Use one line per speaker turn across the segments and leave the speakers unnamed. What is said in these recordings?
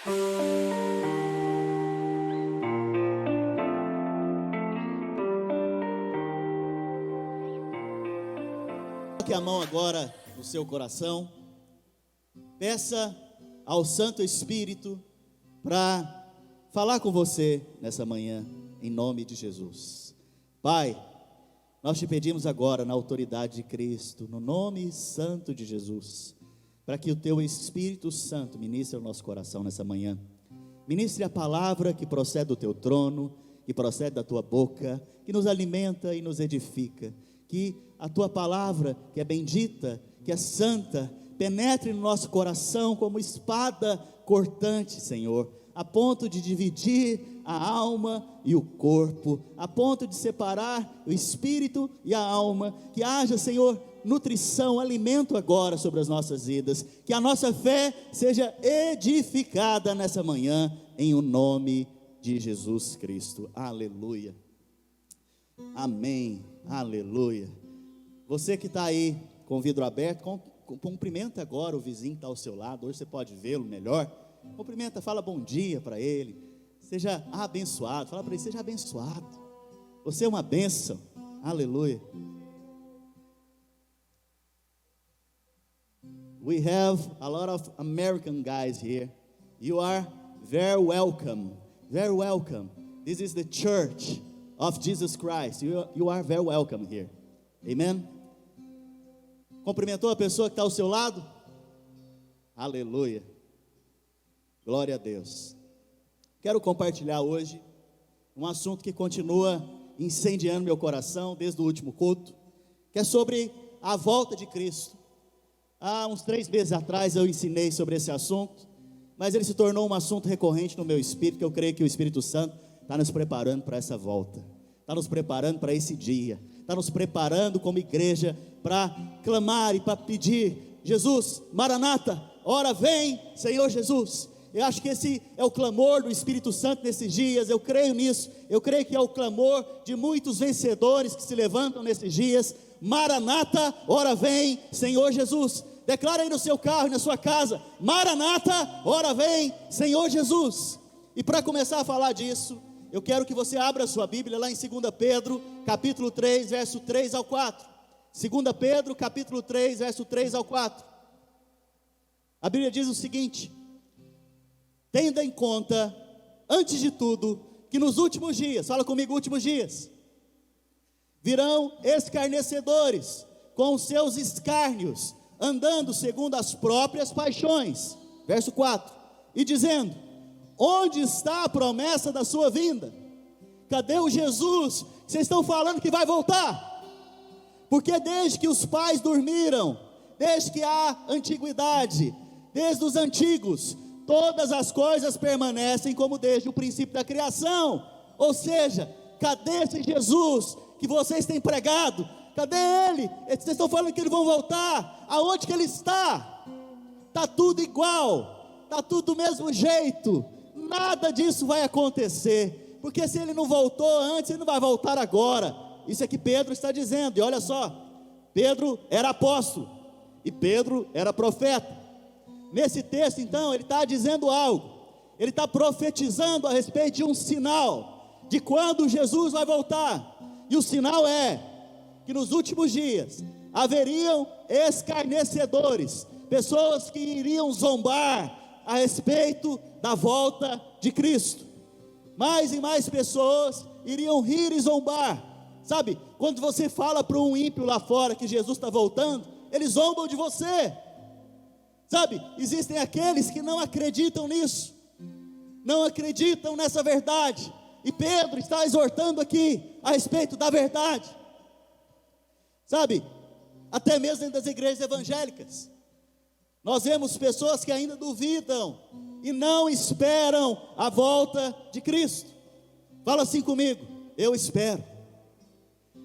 Coloque a mão agora no seu coração, peça ao Santo Espírito para falar com você nessa manhã, em nome de Jesus. Pai, nós te pedimos agora, na autoridade de Cristo, no nome santo de Jesus, para que o teu Espírito Santo ministre ao nosso coração nessa manhã. Ministre a palavra que procede do teu trono, que procede da tua boca, que nos alimenta e nos edifica. Que a tua palavra, que é bendita, que é santa, penetre no nosso coração como espada cortante, Senhor, a ponto de dividir a alma e o corpo, a ponto de separar o espírito e a alma. Que haja, Senhor, nutrição, alimento agora sobre as nossas vidas, que a nossa fé seja edificada nessa manhã, em o nome de Jesus Cristo. Aleluia, amém, aleluia. Você que está aí com o vidro aberto, cumprimenta agora o vizinho que está ao seu lado. Hoje você pode vê-lo melhor. Cumprimenta, fala bom dia para ele. Seja abençoado, fala para ele, seja abençoado. Você é uma bênção, aleluia. We have a lot of American guys here. You are very welcome, very welcome. This is the church of Jesus Christ. You are very welcome here. Amen? Cumprimentou a pessoa que está ao seu lado? Aleluia, glória a Deus. Quero compartilhar hoje um assunto que continua incendiando meu coração desde o último culto, que é sobre a volta de Cristo. Há uns 3 meses atrás eu ensinei sobre esse assunto, mas ele se tornou um assunto recorrente no meu espírito, que eu creio que o Espírito Santo está nos preparando para essa volta, está nos preparando para esse dia, está nos preparando como igreja para clamar e para pedir: Jesus, Maranata, ora vem, Senhor Jesus. Eu acho que esse é o clamor do Espírito Santo nesses dias, eu creio nisso. Eu creio que é o clamor de muitos vencedores que se levantam nesses dias. Maranata, ora vem, Senhor Jesus. Declara aí no seu carro e na sua casa: Maranata, ora vem, Senhor Jesus. E para começar a falar disso, eu quero que você abra a sua Bíblia lá em 2 Pedro, capítulo 3, verso 3 ao 4. 2 Pedro, capítulo 3, verso 3 ao 4. A Bíblia diz o seguinte: tendo em conta, antes de tudo, que nos últimos dias, fala comigo, últimos dias, virão escarnecedores com os seus escárnios, andando segundo as próprias paixões. Verso 4, e dizendo: onde está a promessa da sua vinda? Cadê o Jesus que vocês estão falando que vai voltar? Porque desde que os pais dormiram, desde que há antiguidade, desde os antigos, todas as coisas permanecem como desde o princípio da criação. Ou seja, cadê esse Jesus que vocês têm pregado? Cadê ele? Vocês estão falando que eles vão voltar. Aonde que ele está? Está tudo igual, está tudo do mesmo jeito. Nada disso vai acontecer, porque se ele não voltou antes, ele não vai voltar agora. Isso é que Pedro está dizendo. E olha só, Pedro era apóstolo e Pedro era profeta. Nesse texto então, ele está dizendo algo. Ele está profetizando a respeito de um sinal, de quando Jesus vai voltar. E o sinal é que nos últimos dias haveriam escarnecedores, pessoas que iriam zombar a respeito da volta de Cristo. Mais e mais pessoas iriam rir e zombar. Sabe, quando você fala para um ímpio lá fora que Jesus está voltando, eles zombam de você. Sabe, existem aqueles que não acreditam nisso, não acreditam nessa verdade. E Pedro está exortando aqui a respeito da verdade. Sabe, até mesmo dentro das igrejas evangélicas, nós vemos pessoas que ainda duvidam e não esperam a volta de Cristo. Fala assim comigo: eu espero,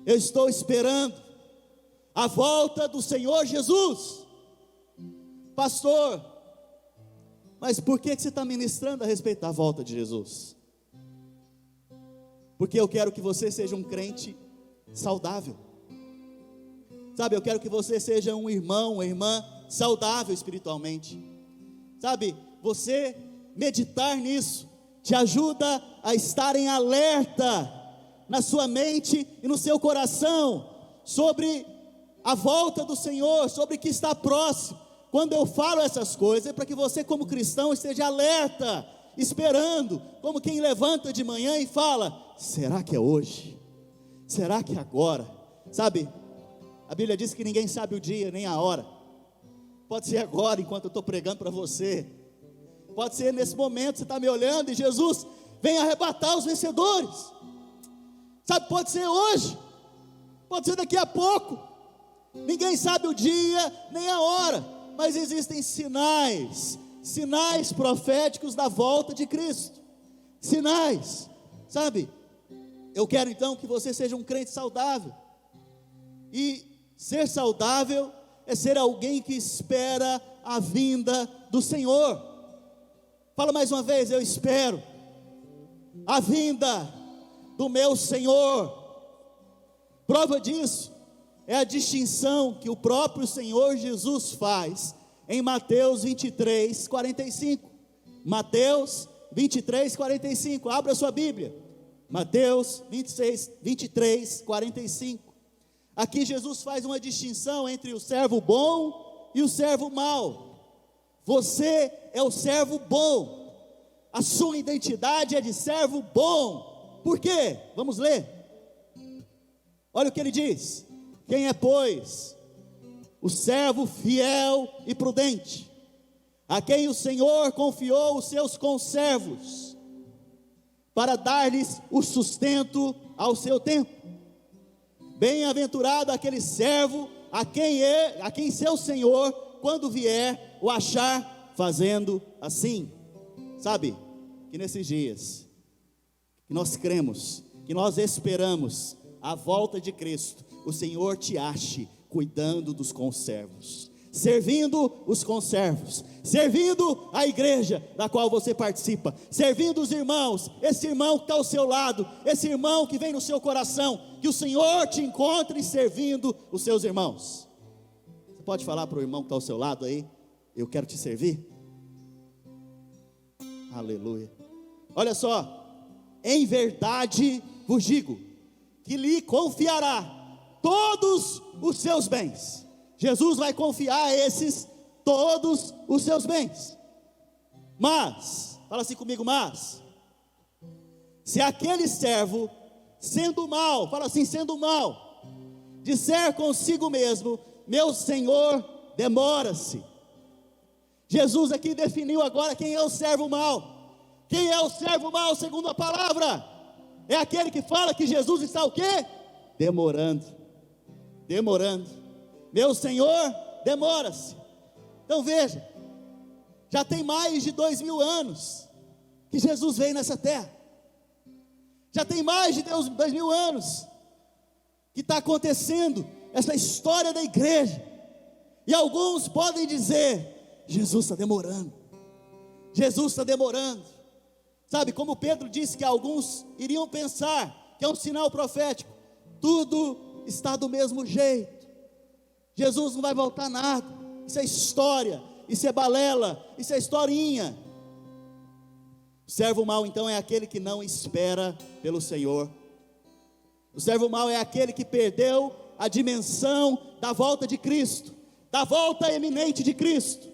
eu estou esperando a volta do Senhor Jesus. Pastor, mas por que você está ministrando a respeito da volta de Jesus? Porque eu quero que você seja um crente saudável. Sabe, eu quero que você seja um irmão, uma irmã saudável espiritualmente. Sabe, você meditar nisso te ajuda a estar em alerta na sua mente e no seu coração sobre a volta do Senhor, sobre o que está próximo. Quando eu falo essas coisas, é para que você, como cristão, esteja alerta, esperando, como quem levanta de manhã e fala: será que é hoje? Será que é agora? Sabe, a Bíblia diz que ninguém sabe o dia nem a hora. Pode ser agora, enquanto eu estou pregando para você. Pode ser nesse momento, você está me olhando e Jesus vem arrebatar os vencedores. Sabe, pode ser hoje, pode ser daqui a pouco. Ninguém sabe o dia nem a hora, mas existem sinais proféticos da volta de Cristo. Sinais, sabe? Eu quero então que você seja um crente saudável. E ser saudável é ser alguém que espera a vinda do Senhor. Fala mais uma vez: eu espero a vinda do meu Senhor. Prova disso é a distinção que o próprio Senhor Jesus faz em Mateus 23, 45. Mateus 23, 45. Abra sua Bíblia. Mateus 23, 45. Aqui Jesus faz uma distinção entre o servo bom e o servo mau. Você é o servo bom. A sua identidade é de servo bom. Por quê? Vamos ler. Olha o que ele diz: quem é, pois, o servo fiel e prudente, a quem o Senhor confiou os seus conservos, para dar-lhes o sustento ao seu tempo? Bem-aventurado aquele servo a quem seu Senhor, quando vier, o achar fazendo assim. Sabe, que nesses dias, que nós cremos, que nós esperamos a volta de Cristo, o Senhor te ache cuidando dos conservos, servindo os conservos, servindo a igreja da qual você participa, servindo os irmãos, esse irmão que está ao seu lado, esse irmão que vem no seu coração, que o Senhor te encontre servindo os seus irmãos. Você pode falar para o irmão que está ao seu lado aí: eu quero te servir? Aleluia. Olha só: em verdade vos digo, que lhe confiará todos os seus bens. Jesus vai confiar a esses todos os seus bens. Mas, fala assim comigo: mas, se aquele servo, sendo mau, fala assim, sendo mau, disser consigo mesmo: meu Senhor demora-se. Jesus aqui definiu agora quem é o servo mau. Quem é o servo mau segundo a palavra? É aquele que fala que Jesus está o quê? Demorando. Meu Senhor demora-se. Então veja, já tem mais de 2000 anos que Jesus veio nessa terra. Já tem mais de 2000 anos que está acontecendo essa história da igreja. E alguns podem dizer: Jesus está demorando. Jesus está demorando. Sabe, como Pedro disse que alguns iriam pensar que é um sinal profético, tudo está do mesmo jeito. Jesus não vai voltar nada. Isso é história, isso é balela, isso é historinha. O servo mau então é aquele que não espera pelo Senhor. O servo mau é aquele que perdeu a dimensão da volta de Cristo, da volta eminente de Cristo.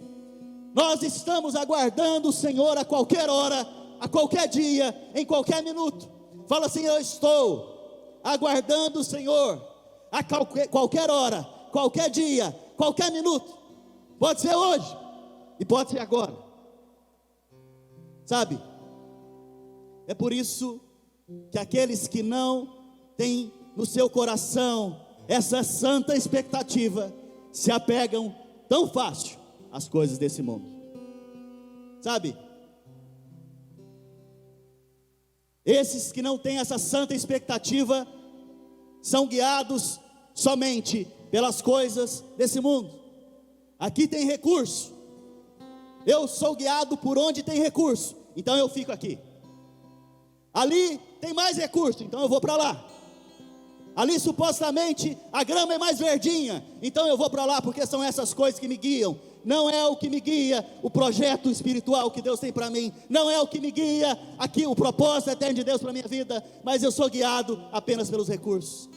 Nós estamos aguardando o Senhor a qualquer hora, a qualquer dia, em qualquer minuto. Fala assim: eu estou aguardando o Senhor a qualquer hora, qualquer dia, qualquer minuto. Pode ser hoje e pode ser agora. Sabe, é por isso que aqueles que não têm no seu coração essa santa expectativa se apegam tão fácil às coisas desse mundo. Sabe, esses que não têm essa santa expectativa são guiados somente pelas coisas desse mundo. Aqui tem recurso, eu sou guiado por onde tem recurso, então eu fico aqui. Ali tem mais recurso, então eu vou para lá. Ali supostamente a grama é mais verdinha, então eu vou para lá, porque são essas coisas que me guiam. não é o que me guia o projeto espiritual que Deus tem para mim, não é o que me guia aqui o propósito eterno de Deus para a minha vida, mas eu sou guiado apenas pelos recursos.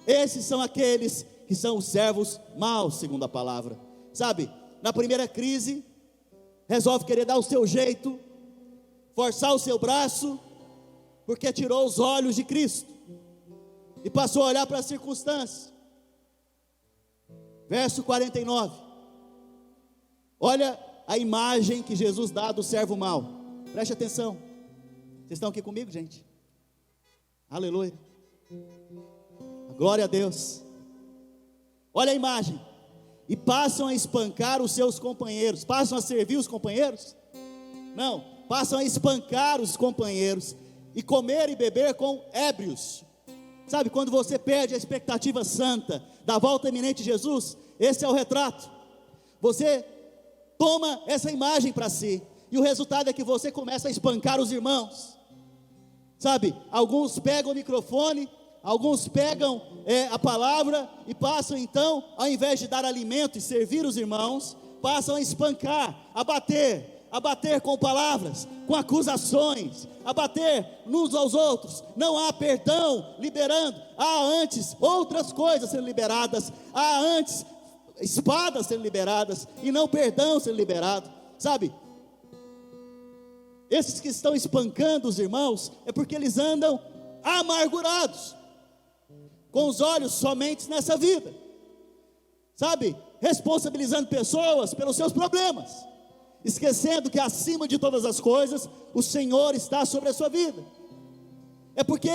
Esses são aqueles que são os servos maus, segundo a palavra. Sabe, na primeira crise, resolve querer dar o seu jeito, forçar o seu braço, porque tirou os olhos de Cristo e passou a olhar para as circunstâncias. Verso 49, olha a imagem que Jesus dá do servo mau. Preste atenção, vocês estão aqui comigo, gente? Aleluia, glória a Deus. Olha a imagem: e passam a espancar os seus companheiros. Passam a servir os companheiros? Não, passam a espancar os companheiros e comer e beber com ébrios. Sabe, quando você perde a expectativa santa da volta iminente de Jesus, esse é o retrato. Você toma essa imagem para si, e o resultado é que você começa a espancar os irmãos. Sabe, alguns pegam o microfone, alguns pegam a palavra e passam então, ao invés de dar alimento e servir os irmãos, passam a espancar, a bater com palavras, com acusações, a bater uns aos outros. Não há perdão liberando, há antes outras coisas sendo liberadas, há antes espadas sendo liberadas, e não perdão sendo liberado. Sabe, esses que estão espancando os irmãos, é porque eles andam amargurados, com os olhos somente nessa vida, sabe, responsabilizando pessoas pelos seus problemas, esquecendo que acima de todas as coisas, o Senhor está sobre a sua vida. É porque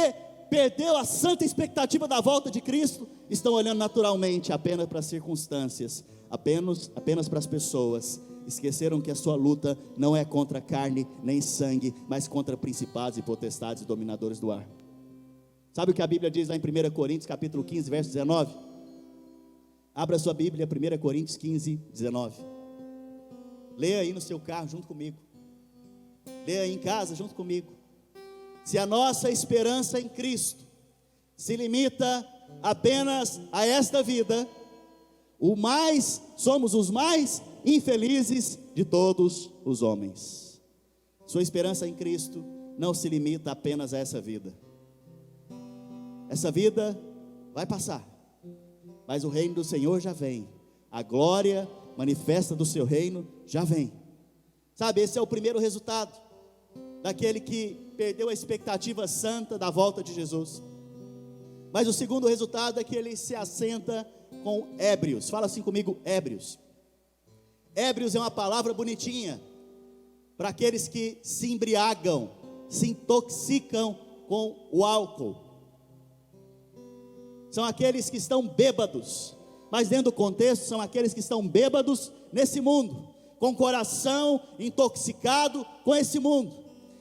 perdeu a santa expectativa da volta de Cristo, estão olhando naturalmente apenas para as circunstâncias, apenas para as pessoas, esqueceram que a sua luta não é contra carne nem sangue, mas contra principados e potestades e dominadores do ar. Sabe o que a Bíblia diz lá em 1 Coríntios capítulo 15, verso 19? Abra sua Bíblia, 1 Coríntios 15, 19. Leia aí no seu carro junto comigo, leia aí em casa junto comigo. Se a nossa esperança em Cristo se limita apenas a esta vida, somos os mais infelizes de todos os homens. Sua esperança em Cristo não se limita apenas a essa vida. Essa vida vai passar, mas o reino do Senhor já vem, a glória manifesta do seu reino já vem. Sabe, esse é o primeiro resultado daquele que perdeu a expectativa santa da volta de Jesus. Mas o segundo resultado é que ele se assenta com ébrios. Fala assim comigo, ébrios. Ébrios é uma palavra bonitinha para aqueles que se embriagam, se intoxicam com o álcool. São aqueles que estão bêbados, mas dentro do contexto, são aqueles que estão bêbados nesse mundo, com o coração intoxicado com esse mundo.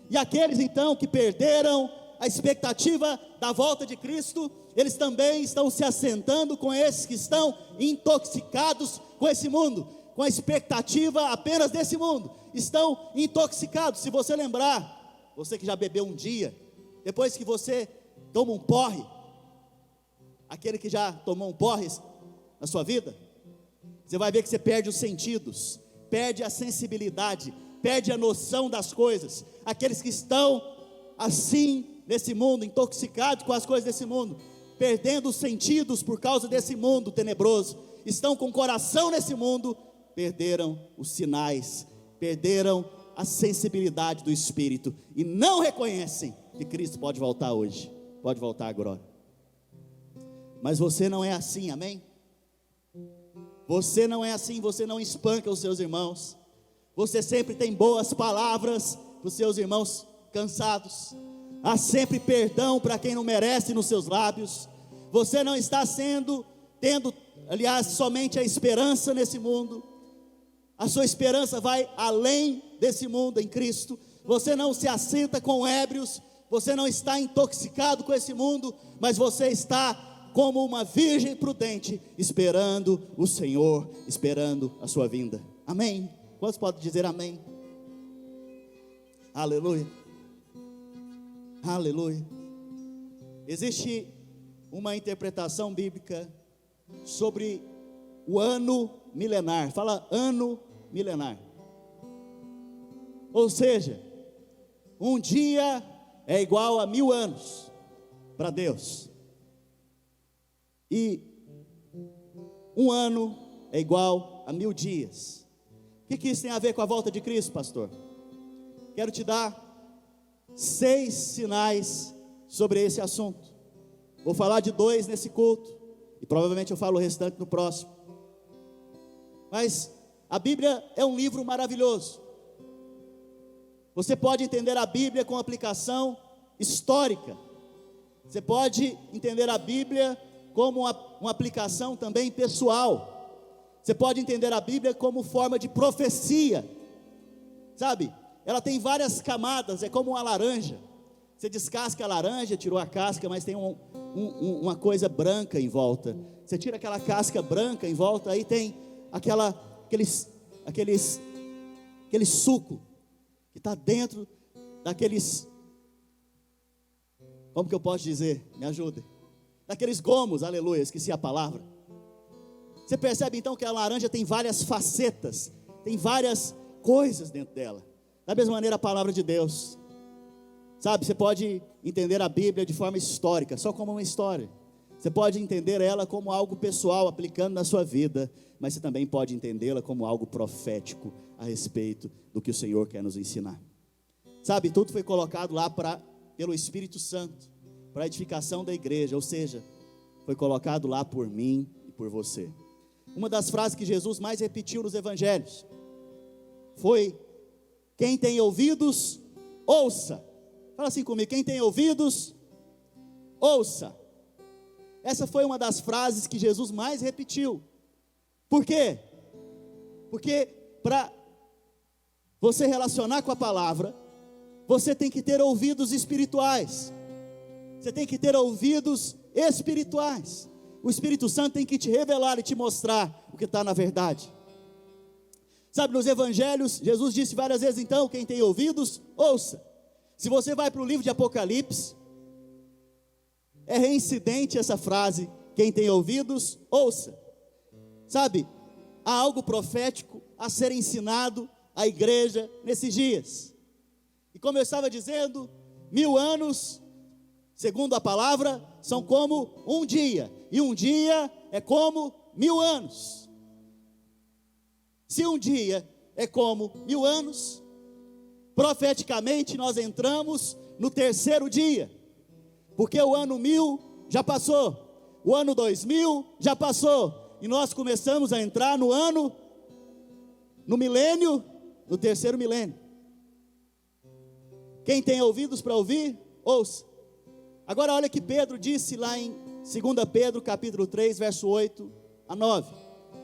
E aqueles então que perderam a expectativa da volta de Cristo, eles também estão se assentando com esses que estão intoxicados com esse mundo, com a expectativa apenas desse mundo, estão intoxicados. Se você lembrar, você que já bebeu um dia, depois que você toma um porre, aquele que já tomou um porre na sua vida, você vai ver que você perde os sentidos, perde a sensibilidade, perde a noção das coisas. Aqueles que estão assim nesse mundo, intoxicados com as coisas desse mundo, perdendo os sentidos por causa desse mundo tenebroso, estão com o coração nesse mundo, perderam os sinais, perderam a sensibilidade do Espírito, e não reconhecem que Cristo pode voltar hoje, pode voltar agora. Mas você não é assim, amém? Você não é assim, você não espanca os seus irmãos, você sempre tem boas palavras para os seus irmãos cansados, há sempre perdão para quem não merece nos seus lábios. Você não está tendo, aliás, somente a esperança nesse mundo, a sua esperança vai além desse mundo em Cristo. Você não se assenta com ébrios, você não está intoxicado com esse mundo, mas você está como uma virgem prudente, esperando o Senhor, esperando a sua vinda. Amém? Quantos podem dizer amém? Aleluia, aleluia. Existe uma interpretação bíblica sobre o ano milenar. Fala ano milenar. Ou seja, um dia é igual a 1000 anos para Deus. E um ano é igual a 1000 dias. O que isso tem a ver com a volta de Cristo, pastor? Quero te dar 6 sinais sobre esse assunto. Vou falar de 2 nesse culto, e provavelmente eu falo o restante no próximo. Mas a Bíblia é um livro maravilhoso. Você pode entender a Bíblia com aplicação histórica. Você pode entender a Bíblia como uma aplicação também pessoal. Você pode entender a Bíblia como forma de profecia. Sabe? Ela tem várias camadas, é como uma laranja. Você descasca a laranja, tirou a casca, mas tem uma coisa branca em volta. Você tira aquela casca branca em volta, aí tem aquele suco que está dentro daqueles, como que eu posso dizer? Me ajude. Daqueles gomos, aleluia, esqueci a palavra. Você percebe então que a laranja tem várias facetas, tem várias coisas dentro dela. Da mesma maneira a palavra de Deus. Sabe, você pode entender a Bíblia de forma histórica, só como uma história. Você pode entender ela como algo pessoal, aplicando na sua vida, mas você também pode entendê-la como algo profético a respeito do que o Senhor quer nos ensinar. Sabe, tudo foi colocado lá pelo Espírito Santo, para a edificação da igreja, ou seja, foi colocado lá por mim e por você. Uma das frases que Jesus mais repetiu nos evangelhos foi: quem tem ouvidos, ouça. Fala assim comigo: quem tem ouvidos, ouça. Essa foi uma das frases que Jesus mais repetiu. Por quê? Porque para você relacionar com a palavra, você tem que ter ouvidos espirituais. Você tem que ter ouvidos espirituais. O Espírito Santo tem que te revelar e te mostrar o que está na verdade. Sabe, nos evangelhos, Jesus disse várias vezes, então, quem tem ouvidos, ouça. Se você vai para o livro de Apocalipse, é reincidente essa frase, quem tem ouvidos, ouça. Sabe, há algo profético a ser ensinado à igreja nesses dias. E como eu estava dizendo, 1000 anos, segundo a palavra, são como um dia. E um dia é como 1000 anos. Se um dia é como 1000 anos, profeticamente nós entramos no 3º dia. Porque o ano 1000 já passou, o ano 2000 já passou, e nós começamos a entrar no milênio, no 3º milênio. Quem tem ouvidos para ouvir, ouça. Agora olha que Pedro disse lá em 2 Pedro capítulo 3, verso 8 a 9.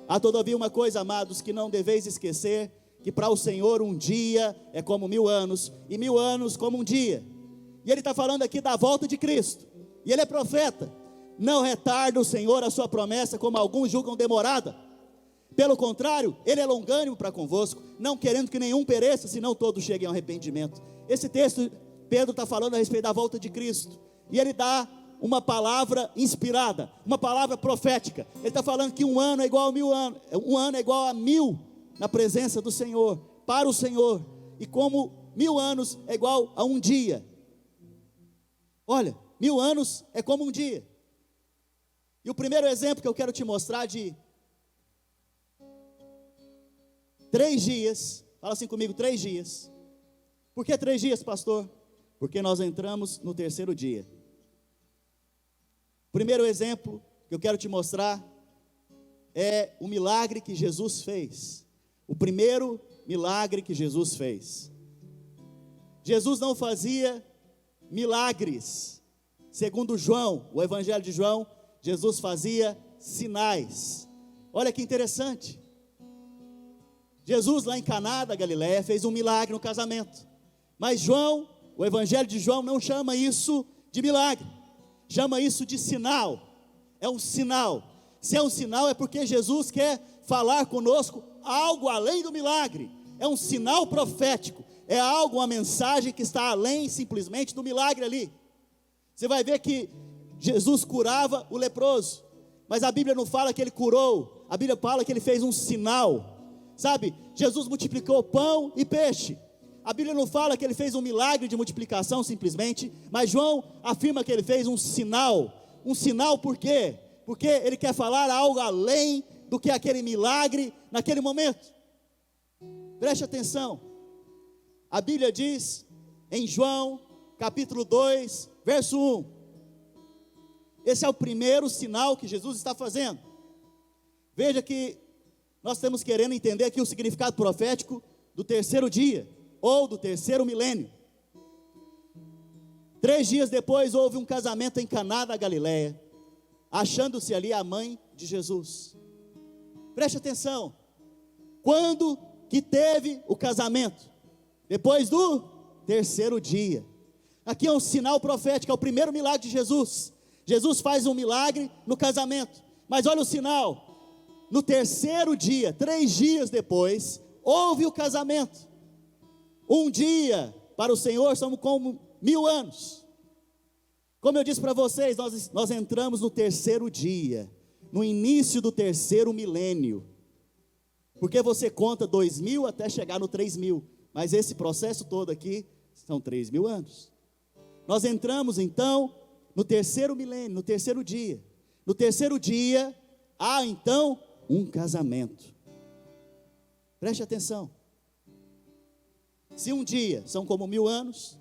Há todavia uma coisa, amados, que não deveis esquecer, que para o Senhor um dia é como 1000 anos, e 1000 anos como um dia. E ele está falando aqui da volta de Cristo, e ele é profeta. Não retarda o Senhor a sua promessa, como alguns julgam demorada. Pelo contrário, ele é longânimo para convosco, não querendo que nenhum pereça, senão todos cheguem ao arrependimento. Esse texto, Pedro está falando a respeito da volta de Cristo, e ele dá uma palavra inspirada, uma palavra profética. Ele está falando que um ano é igual a 1000 anos, um ano é igual a 1000 na presença do Senhor, para o Senhor, e como 1000 anos é igual a um dia. Olha, 1000 anos é como um dia. E o primeiro exemplo que eu quero te mostrar de 3 dias, fala assim comigo, 3 dias. Por que 3 dias, pastor? Porque nós entramos no 3º dia. O primeiro exemplo que eu quero te mostrar é o milagre que Jesus fez. O primeiro milagre que Jesus fez. Jesus não fazia milagres. Segundo João, o Evangelho de João, Jesus fazia sinais. Olha que interessante. Jesus lá em Caná da Galileia fez um milagre no casamento. Mas João, o Evangelho de João não chama isso de milagre. Chama isso de sinal. É um sinal. Se é um sinal é porque Jesus quer falar conosco algo além do milagre. É um sinal profético. É algo, uma mensagem que está além simplesmente do milagre ali. Você vai ver que Jesus curava o leproso, mas a Bíblia não fala que ele curou. A Bíblia fala que ele fez um sinal. sabe, Jesus multiplicou pão e peixe. A Bíblia não fala que ele fez um milagre de multiplicação simplesmente, mas João afirma que ele fez um sinal. Um sinal por quê? Porque ele quer falar algo além do que aquele milagre naquele momento. Preste atenção. A Bíblia diz em João capítulo 2, verso 1. Esse é o primeiro sinal que Jesus está fazendo. Veja que nós estamos querendo entender aqui o significado profético do terceiro dia, ou do terceiro milênio. 3 dias depois houve um casamento em Caná da Galileia, achando-se ali a mãe de Jesus. Preste atenção, quando que teve o casamento? Depois do terceiro dia. Aqui é um sinal profético, é o primeiro milagre de Jesus. Jesus faz um milagre no casamento, mas olha o sinal, no terceiro dia, 3 dias depois, houve o casamento. Um dia para o Senhor são como 1000 anos. Como eu disse para vocês, nós entramos no terceiro dia, no início do terceiro milênio, porque você conta 2000 até chegar no 3000, mas esse processo todo aqui são 3000 anos. Nós entramos então no terceiro milênio, no terceiro dia. No terceiro dia há então um casamento. Preste atenção. Se um dia são como 1000 anos,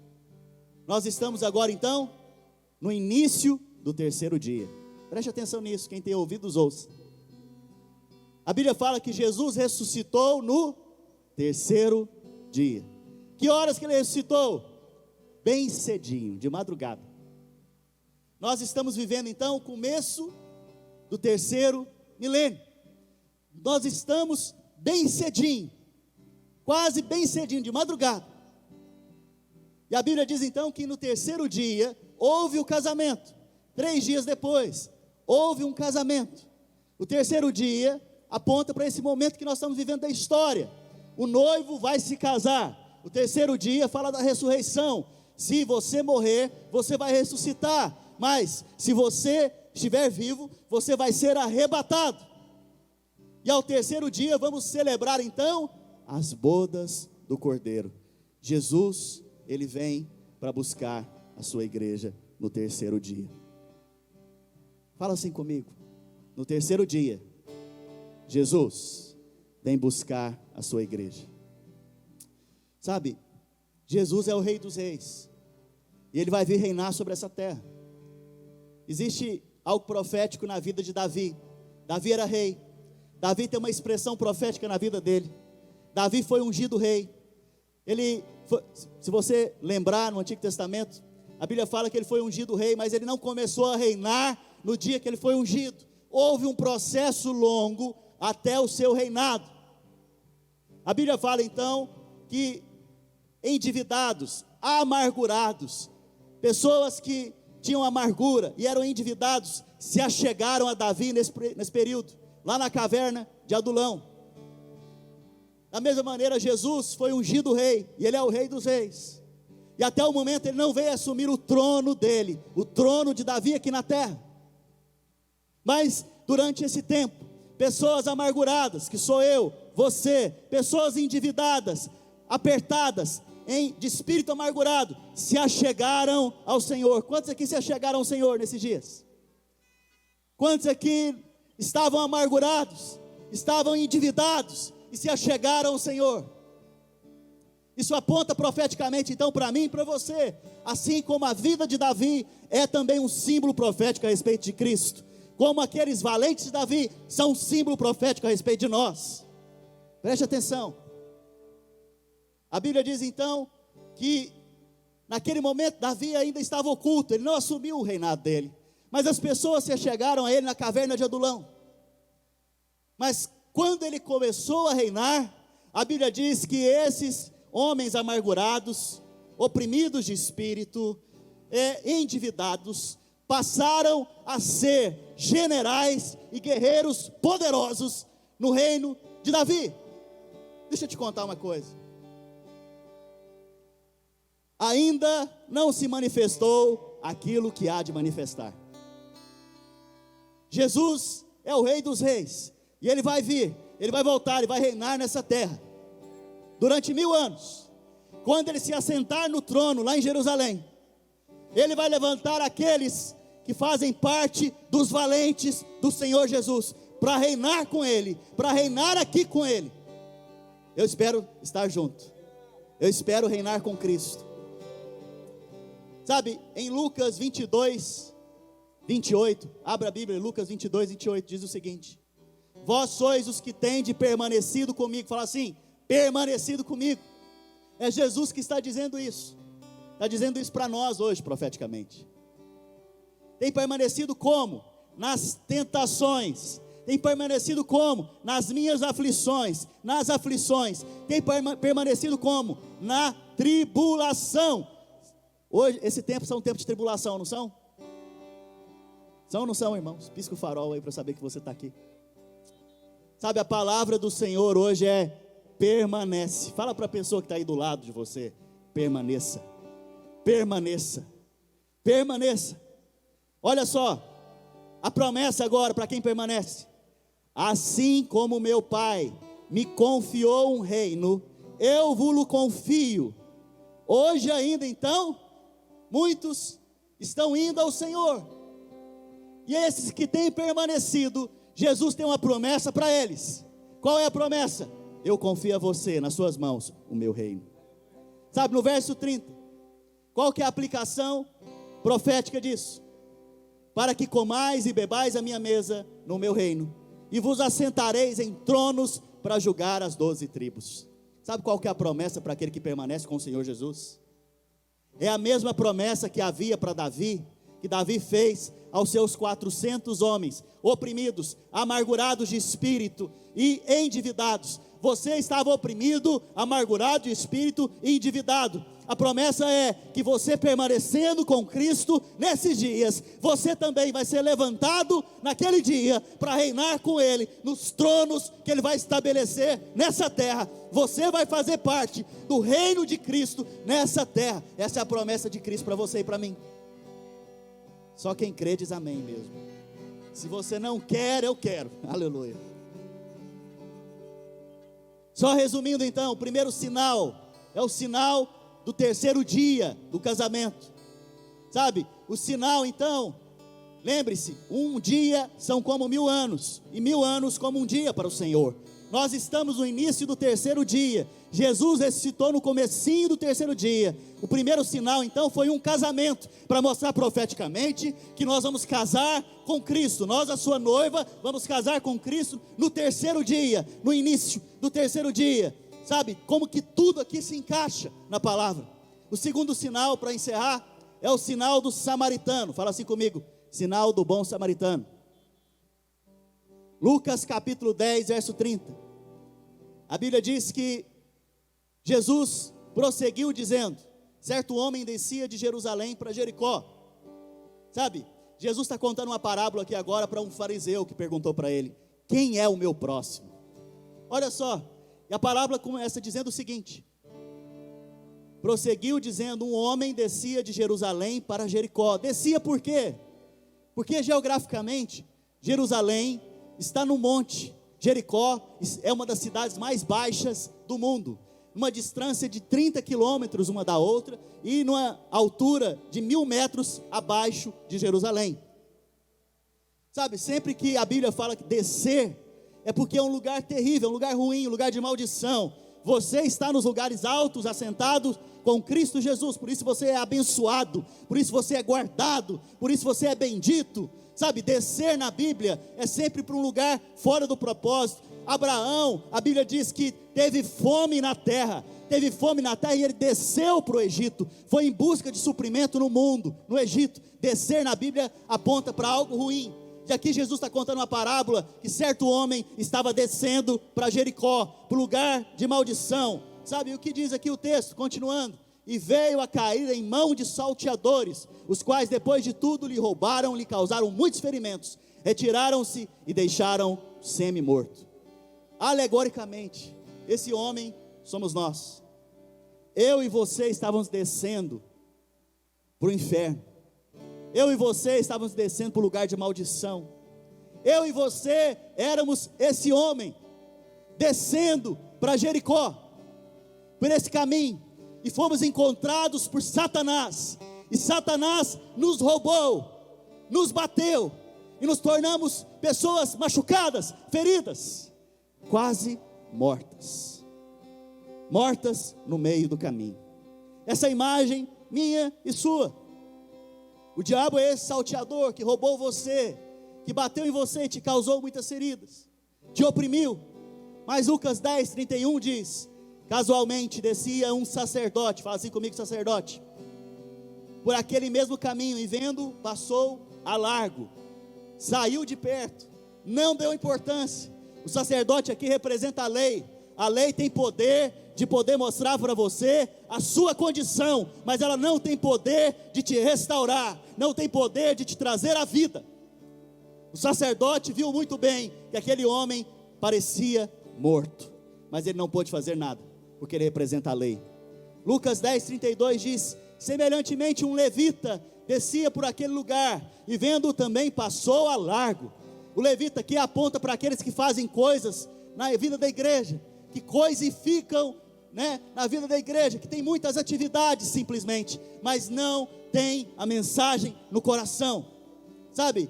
nós estamos agora então no início do terceiro dia. Preste atenção nisso, quem tem ouvidos ouça. A Bíblia fala que Jesus ressuscitou no terceiro dia. Que horas que ele ressuscitou? Bem cedinho, de madrugada. Nós estamos vivendo então o começo do terceiro milênio. Nós estamos bem cedinho, quase bem cedinho, de madrugada. E a Bíblia diz então que no terceiro dia houve o casamento. 3 dias depois houve um casamento. O terceiro dia aponta para esse momento que nós estamos vivendo da história. O noivo vai se casar. O terceiro dia fala da ressurreição. Se você morrer, você vai ressuscitar. Mas se você estiver vivo, você vai ser arrebatado. E ao terceiro dia vamos celebrar então as bodas do Cordeiro. Jesus, ele vem para buscar a sua igreja no terceiro dia. Fala assim comigo. No terceiro dia, Jesus vem buscar a sua igreja. Sabe, Jesus é o Rei dos Reis, e ele vai vir reinar sobre essa terra. Existe algo profético na vida de Davi. Davi era rei. Davi tem uma expressão profética na vida dele. Davi foi ungido rei. Se você lembrar no Antigo Testamento, a Bíblia fala que ele foi ungido rei, mas ele não começou a reinar no dia que ele foi ungido. Houve um processo longo até o seu reinado. A Bíblia fala então que endividados, amargurados, pessoas que tinham amargura e eram endividados, se achegaram a Davi nesse período, lá na caverna de Adulão. Da mesma maneira, Jesus foi ungido rei, e ele é o Rei dos Reis, e até o momento ele não veio assumir o trono dele, o trono de Davi aqui na terra. Mas durante esse tempo, pessoas amarguradas, que sou eu, você, pessoas endividadas, apertadas, de espírito amargurado, se achegaram ao Senhor. Quantos aqui se achegaram ao Senhor nesses dias? Quantos aqui estavam amargurados, estavam endividados e se achegaram ao Senhor? Isso aponta profeticamente então para mim e para você, assim como a vida de Davi é também um símbolo profético a respeito de Cristo, como aqueles valentes de Davi são um símbolo profético a respeito de nós. Preste atenção. A Bíblia diz então que naquele momento Davi ainda estava oculto, ele não assumiu o reinado dele, mas as pessoas se achegaram a ele na caverna de Adulão. Mas quando ele começou a reinar, a Bíblia diz que esses homens amargurados, oprimidos de espírito, endividados, passaram a ser generais e guerreiros poderosos no reino de Davi. Deixa eu te contar uma coisa. Ainda não se manifestou aquilo que há de manifestar. Jesus é o Rei dos Reis, e ele vai vir, ele vai voltar e vai reinar nessa terra, durante 1000 anos. Quando ele se assentar no trono, lá em Jerusalém, ele vai levantar aqueles que fazem parte dos valentes do Senhor Jesus, para reinar com ele, para reinar aqui com ele. Eu espero estar junto, eu espero reinar com Cristo. Sabe, em Lucas 22, 28, abra a Bíblia, Lucas 22, 28, diz o seguinte: vós sois os que tende permanecido comigo. Fala assim, permanecido comigo. É Jesus que está dizendo isso. Está dizendo isso para nós hoje, profeticamente. Tem permanecido como? Nas tentações. Tem permanecido como? Nas minhas aflições. Nas aflições. Tem permanecido como? Na tribulação. Hoje, esse tempo são um tempo de tribulação, não são? São ou não são, irmãos? Pisca o farol aí para saber que você está aqui. Sabe, a palavra do Senhor hoje é permanece. Fala para a pessoa que está aí do lado de você: permaneça, permaneça, permaneça. Olha só, a promessa agora para quem permanece: assim como meu Pai me confiou um reino, eu vos confio. Hoje ainda então, muitos estão indo ao Senhor, e esses que têm permanecido, Jesus tem uma promessa para eles. Qual é a promessa? Eu confio a você, nas suas mãos, o meu reino. Sabe, no verso 30, qual que é a aplicação profética disso? Para que comais e bebais a minha mesa no meu reino, e vos assentareis em tronos para julgar as 12 tribos. Sabe qual que é a promessa para aquele que permanece com o Senhor Jesus? É a mesma promessa que havia para Davi, que Davi fez aos seus 400 homens, oprimidos, amargurados de espírito e endividados. Você estava oprimido, amargurado de espírito e endividado. A promessa é que você, permanecendo com Cristo nesses dias, você também vai ser levantado naquele dia para reinar com Ele nos tronos que Ele vai estabelecer nessa terra. Você vai fazer parte do reino de Cristo nessa terra. Essa é a promessa de Cristo para você e para mim. Só quem crê diz amém mesmo. Se você não quer, eu quero. Aleluia. Só resumindo então, o primeiro sinal é o sinal do terceiro dia do casamento. Sabe, o sinal então, lembre-se, um dia são como 1000 anos, e 1000 anos como um dia para o Senhor. Nós estamos no início do terceiro dia. Jesus ressuscitou no comecinho do terceiro dia. O primeiro sinal então foi um casamento, para mostrar profeticamente que nós vamos casar com Cristo. Nós, a sua noiva, vamos casar com Cristo no terceiro dia, no início do terceiro dia. Sabe, como que tudo aqui se encaixa na palavra. O segundo sinal, para encerrar, é o sinal do samaritano. Fala assim comigo: sinal do bom samaritano. Lucas capítulo 10, verso 30. A Bíblia diz que Jesus prosseguiu dizendo: certo homem descia de Jerusalém para Jericó. Sabe, Jesus está contando uma parábola aqui agora para um fariseu que perguntou para ele: quem é o meu próximo? Olha só, e a parábola começa dizendo o seguinte: prosseguiu dizendo, um homem descia de Jerusalém para Jericó. Descia por quê? Porque geograficamente Jerusalém está no monte. Jericó é uma das cidades mais baixas do mundo, uma distância de 30 quilômetros uma da outra, e numa altura de 1000 metros abaixo de Jerusalém. Sabe, sempre que a Bíblia fala que descer, é porque é um lugar terrível, um lugar ruim, um lugar de maldição. Você está nos lugares altos, assentados com Cristo Jesus, por isso você é abençoado, por isso você é guardado, por isso você é bendito. Sabe, descer na Bíblia é sempre para um lugar fora do propósito. Abraão, a Bíblia diz que teve fome na terra e ele desceu para o Egito, foi em busca de suprimento no mundo, no Egito. Descer na Bíblia aponta para algo ruim. E aqui Jesus está contando uma parábola, que certo homem estava descendo para Jericó, para o lugar de maldição. Sabe o que diz aqui o texto, continuando? E veio a cair em mão de salteadores, os quais depois de tudo lhe roubaram, lhe causaram muitos ferimentos, retiraram-se e deixaram semi-morto. Alegoricamente, esse homem somos nós. Eu e você estávamos descendo para o inferno. Eu e você estávamos descendo para o lugar de maldição. Eu e você éramos esse homem. descendo para Jericó, por esse caminho, e fomos encontrados por Satanás, e Satanás nos roubou, nos bateu, e nos tornamos pessoas machucadas, feridas, quase mortas no meio do caminho. Essa imagem minha e sua. O diabo é esse salteador que roubou você, que bateu em você e te causou muitas feridas, te oprimiu. Mas Lucas 10, 31 diz: casualmente descia um sacerdote, fala assim comigo, sacerdote, por aquele mesmo caminho, e vendo, passou a largo, saiu de perto, não deu importância. O sacerdote aqui representa a lei. A lei tem poder de poder mostrar para você a sua condição, mas ela não tem poder de te restaurar, não tem poder de te trazer a vida. O sacerdote viu muito bem que aquele homem parecia morto, mas ele não pôde fazer nada, porque ele representa a lei. Lucas 10, 32 diz: semelhantemente um levita descia por aquele lugar, e vendo também passou a largo. O levita aqui aponta para aqueles que fazem coisas na vida da igreja, que coisificam, na vida da igreja, que tem muitas atividades simplesmente, mas não tem a mensagem no coração. Sabe,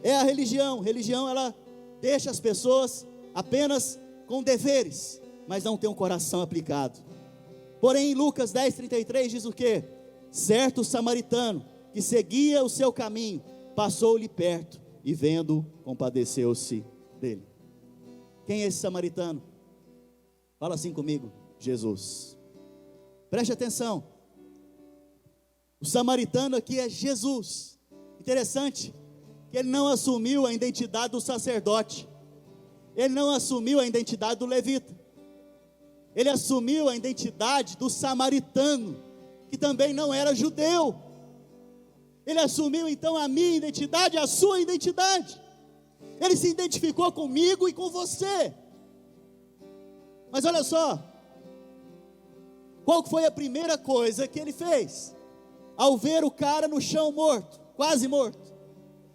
é a religião. Religião, ela deixa as pessoas apenas com deveres, mas não tem um coração aplicado. Porém, em Lucas 10, 33 diz o quê? Certo samaritano, que seguia o seu caminho, passou-lhe perto, e vendo, compadeceu-se dele. Quem é esse samaritano? Fala assim comigo: Jesus. Preste atenção, o samaritano aqui é Jesus. Interessante que ele não assumiu a identidade do sacerdote, ele não assumiu a identidade do levita, ele assumiu a identidade do samaritano, que também não era judeu. Ele assumiu então a minha identidade, a sua identidade. Ele se identificou comigo e com você. Mas olha só, qual foi a primeira coisa que ele fez? Ao ver o cara no chão morto, quase morto,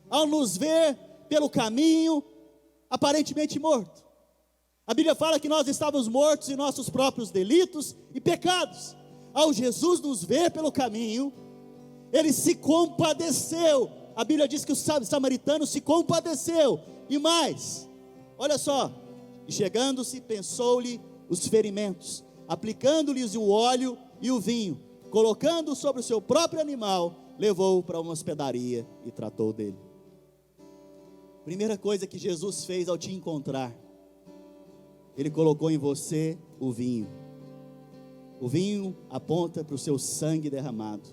ao nos ver pelo caminho, aparentemente morto. A Bíblia fala que nós estávamos mortos em nossos próprios delitos e pecados. Ao Jesus nos ver pelo caminho, ele se compadeceu. A Bíblia diz que o samaritano se compadeceu. E mais, olha só, e chegando-se, pensou-lhe os ferimentos, aplicando-lhes o óleo e o vinho, colocando sobre o seu próprio animal, levou-o para uma hospedaria e tratou dele. Primeira coisa que Jesus fez ao te encontrar, ele colocou em você o vinho. O vinho aponta para o seu sangue derramado,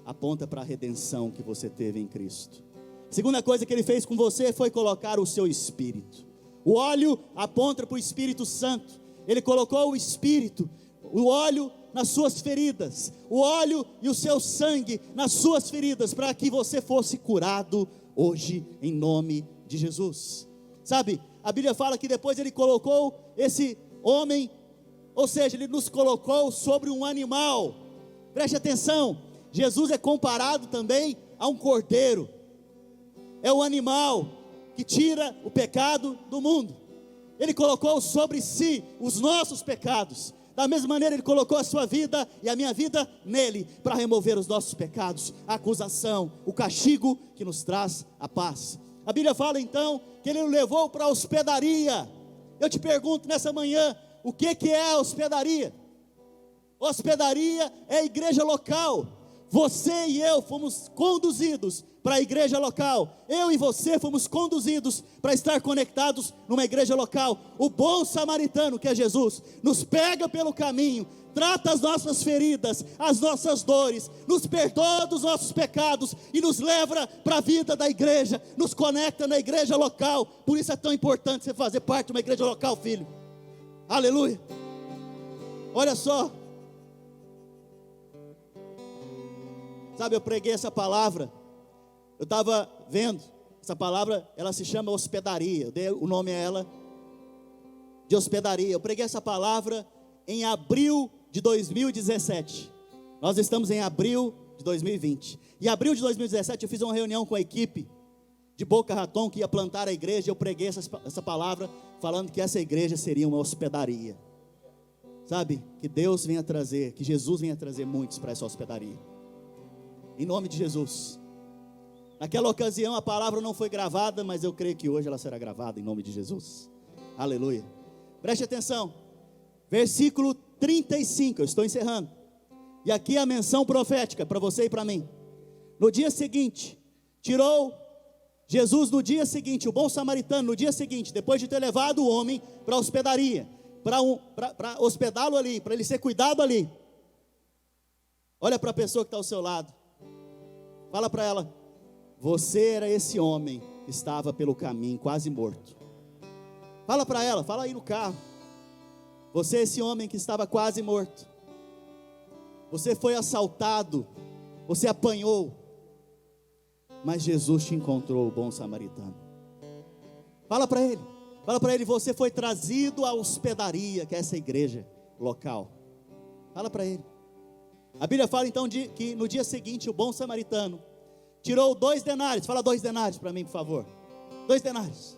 aponta para a redenção que você teve em Cristo. Segunda coisa que ele fez com você foi colocar o seu Espírito. O óleo aponta para o Espírito Santo. Ele colocou o Espírito, o óleo nas suas feridas, o óleo e o seu sangue nas suas feridas, para que você fosse curado hoje, em nome de Jesus. Sabe, a Bíblia fala que depois ele colocou esse homem, ou seja, ele nos colocou sobre um animal. Preste atenção, Jesus é comparado também a um cordeiro. É o animal que tira o pecado do mundo. Ele colocou sobre si os nossos pecados. Da mesma maneira ele colocou a sua vida e a minha vida nele, para remover os nossos pecados, a acusação, o castigo que nos traz a paz. A Bíblia fala então que ele o levou para a hospedaria. Eu te pergunto nessa manhã, o que é a hospedaria? Hospedaria é a igreja local. Você e eu fomos conduzidos para a igreja local. Eu e você fomos conduzidos para estar conectados numa igreja local. O bom samaritano, que é Jesus, nos pega pelo caminho, trata as nossas feridas, as nossas dores, nos perdoa dos nossos pecados e nos leva para a vida da igreja, nos conecta na igreja local. Por isso é tão importante você fazer parte de uma igreja local, filho. Aleluia. Olha só, sabe, eu preguei essa palavra, eu estava vendo, essa palavra, ela se chama hospedaria, eu dei o nome a ela de hospedaria. Eu preguei essa palavra em abril de 2017, nós estamos em abril de 2020, em abril de 2017 eu fiz uma reunião com a equipe, de Boca Raton, que ia plantar a igreja. Eu preguei essa palavra, falando que essa igreja seria uma hospedaria. Sabe, que Deus venha trazer, que Jesus venha trazer muitos para essa hospedaria, em nome de Jesus. Naquela ocasião a palavra não foi gravada, mas eu creio que hoje ela será gravada, em nome de Jesus. Aleluia. Preste atenção, versículo 35, eu estou encerrando. E aqui a menção profética para você e para mim. No dia seguinte, tirou Jesus no dia seguinte, o bom samaritano, no dia seguinte, depois de ter levado o homem para a hospedaria, para hospedá-lo ali, para ele ser cuidado ali. Olha para a pessoa que está ao seu lado, fala para ela: você era esse homem que estava pelo caminho quase morto. Fala para ela, fala aí no carro: você é esse homem que estava quase morto. Você foi assaltado, você apanhou, mas Jesus te encontrou, o bom samaritano. Fala para ele, você foi trazido à hospedaria, que é essa igreja local. Fala para ele. A Bíblia fala então que no dia seguinte o bom samaritano tirou 2 denários, fala 2 denários para mim, por favor. 2 denários.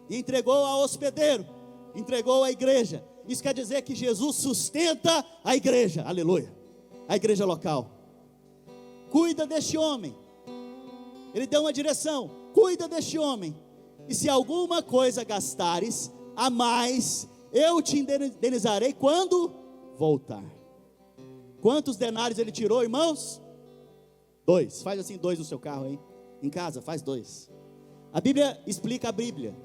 E entregou ao hospedeiro, entregou à igreja. Isso quer dizer que Jesus sustenta a igreja, aleluia, a igreja local. Cuida deste homem. Ele deu uma direção: cuida deste homem, e se alguma coisa gastares a mais, eu te indenizarei quando voltar. Quantos denários ele tirou, irmãos? 2, faz assim 2 no seu carro aí, em casa, faz 2. A Bíblia explica a Bíblia.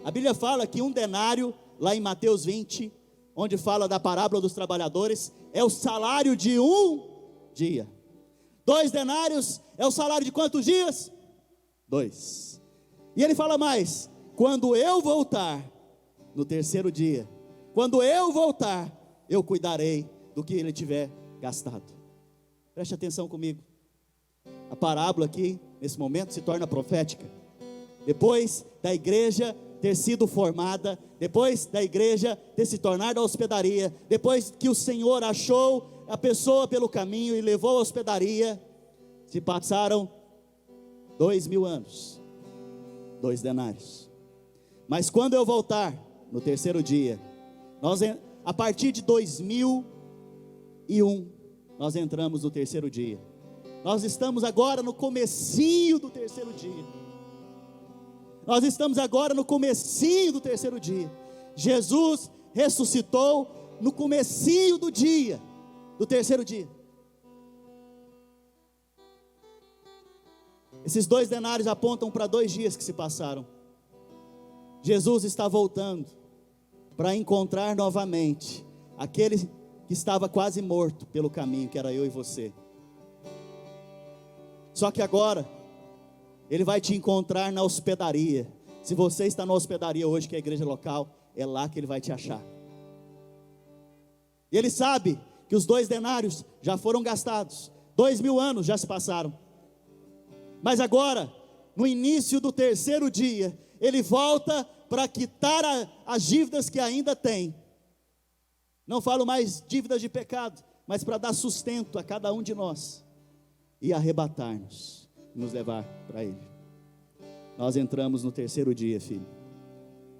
A Bíblia fala que 1 denário, lá em Mateus 20, onde fala da parábola dos trabalhadores, é o salário de 1 dia. 2 denários é o salário de quantos dias? 2. E ele fala mais: quando eu voltar, no terceiro dia, quando eu voltar, eu cuidarei do que ele tiver gastado. Preste atenção comigo. A parábola aqui, nesse momento, se torna profética. Depois da igreja ter sido formada, depois da igreja ter se tornado a hospedaria, depois que o Senhor achou a pessoa pelo caminho e levou à hospedaria, se passaram 2000 anos, 2 denários. Mas quando eu voltar, no terceiro dia, a partir de 2001, nós entramos no terceiro dia. Nós estamos agora no comecinho do terceiro dia. Nós estamos agora no comecinho do terceiro dia. Jesus ressuscitou no comecinho do dia, do terceiro dia. Esses 2 denários apontam para 2 dias que se passaram. Jesus está voltando para encontrar novamente aquele que estava quase morto pelo caminho, que era eu e você. Só que agora ele vai te encontrar na hospedaria. Se você está na hospedaria hoje, que é a igreja local, é lá que ele vai te achar. E ele sabe que os 2 denários já foram gastados, 2000 anos já se passaram. Mas agora, no início do terceiro dia, ele volta para quitar as dívidas que ainda tem. Não falo mais dívidas de pecado, mas para dar sustento a cada um de nós e arrebatar-nos, nos levar para ele. Nós entramos no terceiro dia, filho.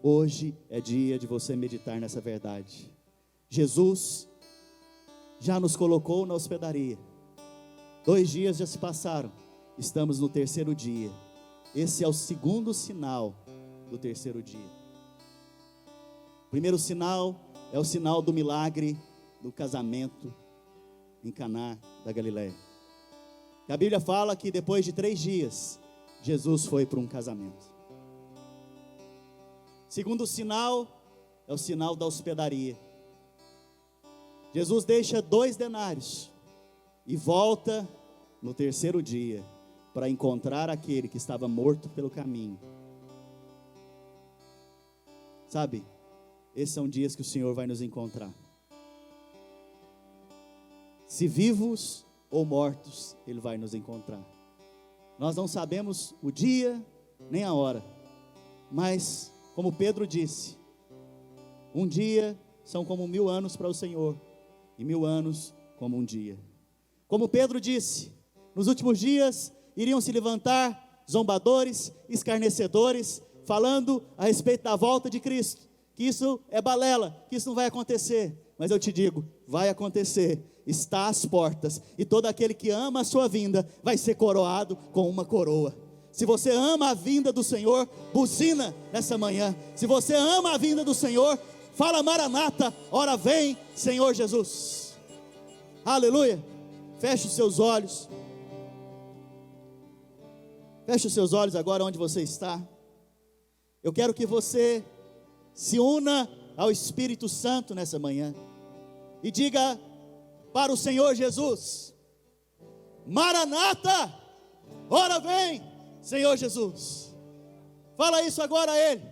Hoje é dia de você meditar nessa verdade. Jesus já nos colocou na hospedaria. 2 dias já se passaram. Estamos no terceiro dia. Esse é o segundo sinal do terceiro dia. O primeiro sinal é o sinal do milagre do casamento em Caná da Galileia. E a Bíblia fala que depois de 3 dias, Jesus foi para um casamento. Segundo sinal é o sinal da hospedaria. Jesus deixa 2 denários e volta no terceiro dia para encontrar aquele que estava morto pelo caminho. Sabe, esses são dias que o Senhor vai nos encontrar. Se vivos ou mortos, Ele vai nos encontrar. Nós não sabemos o dia nem a hora, mas como Pedro disse, um dia são como 1000 anos para o Senhor, e 1000 anos como um dia. Como Pedro disse, nos últimos dias iriam se levantar zombadores, escarnecedores, falando a respeito da volta de Cristo, que isso é balela, que isso não vai acontecer. Mas eu te digo, vai acontecer, está às portas, e todo aquele que ama a sua vinda, vai ser coroado com uma coroa. Se você ama a vinda do Senhor, buzina nessa manhã. Se você ama a vinda do Senhor, fala Maranata, ora vem Senhor Jesus. Aleluia. Feche os seus olhos. Feche os seus olhos agora onde você está. Eu quero que você se una ao Espírito Santo nessa manhã e diga para o Senhor Jesus: Maranata, ora vem Senhor Jesus. Fala isso agora a Ele: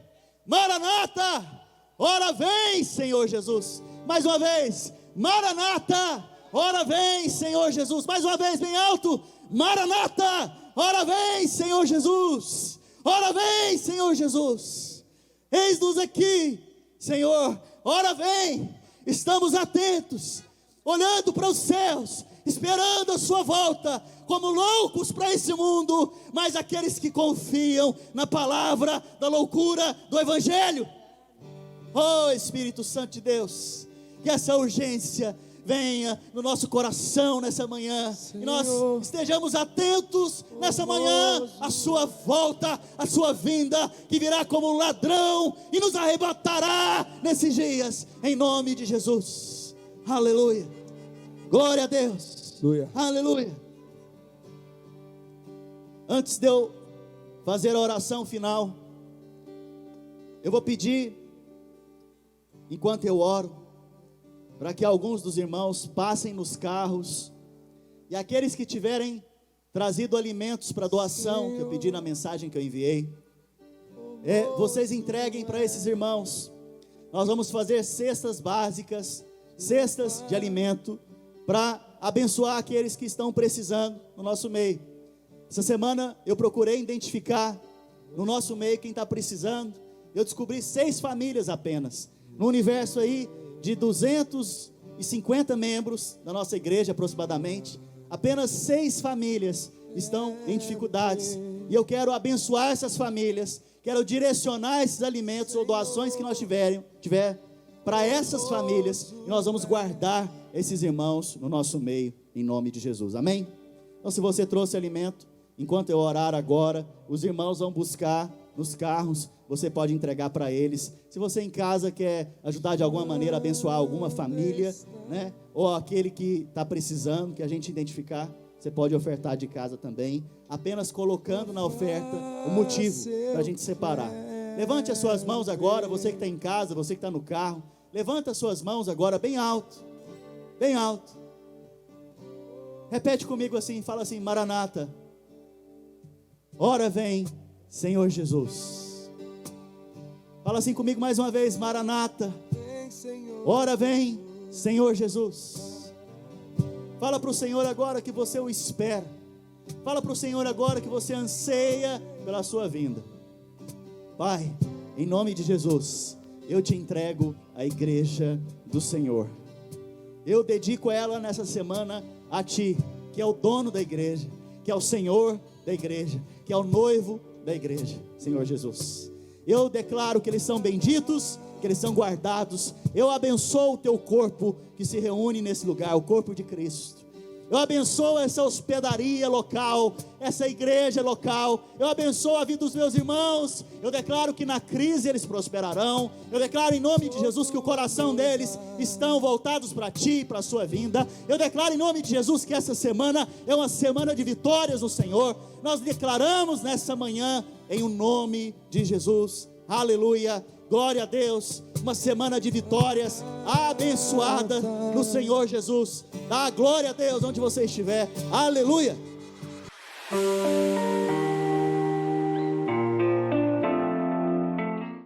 Maranata, ora vem Senhor Jesus. Mais uma vez: Maranata, ora vem Senhor Jesus. Mais uma vez, bem alto: Maranata, ora vem Senhor Jesus. Ora vem Senhor Jesus. Eis-nos aqui, Senhor, ora vem. Estamos atentos, olhando para os céus, esperando a sua volta, como loucos para esse mundo, mas aqueles que confiam na palavra da loucura do Evangelho. Oh Espírito Santo de Deus, que essa urgência venha no nosso coração nessa manhã, Senhor, e nós estejamos atentos nessa manhã à sua volta, à sua vinda, que virá como um ladrão e nos arrebatará nesses dias, em nome de Jesus. Aleluia, glória a Deus, aleluia, aleluia. Antes de eu fazer a oração final, eu vou pedir, enquanto eu oro, para que alguns dos irmãos passem nos carros, e aqueles que tiverem trazido alimentos para doação, que eu pedi na mensagem que eu enviei, vocês entreguem para esses irmãos. Nós vamos fazer cestas básicas, cestas de alimento, para abençoar aqueles que estão precisando no nosso meio. Essa semana eu procurei identificar no nosso meio quem está precisando. Eu descobri 6 famílias apenas, no universo aí de 250 membros da nossa igreja aproximadamente, apenas 6 famílias estão em dificuldades, e eu quero abençoar essas famílias, quero direcionar esses alimentos ou doações que nós tiver para essas famílias, e nós vamos guardar esses irmãos no nosso meio, em nome de Jesus, amém? Então, se você trouxe alimento, enquanto eu orar agora, os irmãos vão buscar nos carros, você pode entregar para eles. Se você em casa quer ajudar de alguma maneira, abençoar alguma família, né? Ou aquele que está precisando, que a gente identificar, você pode ofertar de casa também, apenas colocando na oferta o motivo para a gente separar. Levante as suas mãos agora, você que está em casa, você que está no carro, levanta as suas mãos agora bem alto, bem alto. Repete comigo assim, fala assim: Maranata, ora vem Senhor Jesus. Fala assim comigo mais uma vez: Maranata, ora vem Senhor Jesus. Fala para o Senhor agora que você o espera. Fala para o Senhor agora que você anseia pela sua vinda. Pai, em nome de Jesus, eu te entrego a igreja do Senhor. Eu dedico ela nessa semana a Ti, que é o dono da igreja, que é o Senhor da igreja, que é o noivo da igreja, Senhor Jesus. Eu declaro que eles são benditos, que eles são guardados. Eu abençoo o teu corpo que se reúne nesse lugar, o corpo de Cristo. Eu abençoo essa hospedaria local, essa igreja local. Eu abençoo a vida dos meus irmãos. Eu declaro que na crise eles prosperarão. Eu declaro em nome de Jesus que o coração deles estão voltados para Ti, para a sua vinda. Eu declaro em nome de Jesus que essa semana é uma semana de vitórias no Senhor. Nós declaramos nessa manhã em o nome de Jesus. Aleluia, glória a Deus. Uma semana de vitórias abençoada no Senhor Jesus. Dá glória a Deus onde você estiver. Aleluia.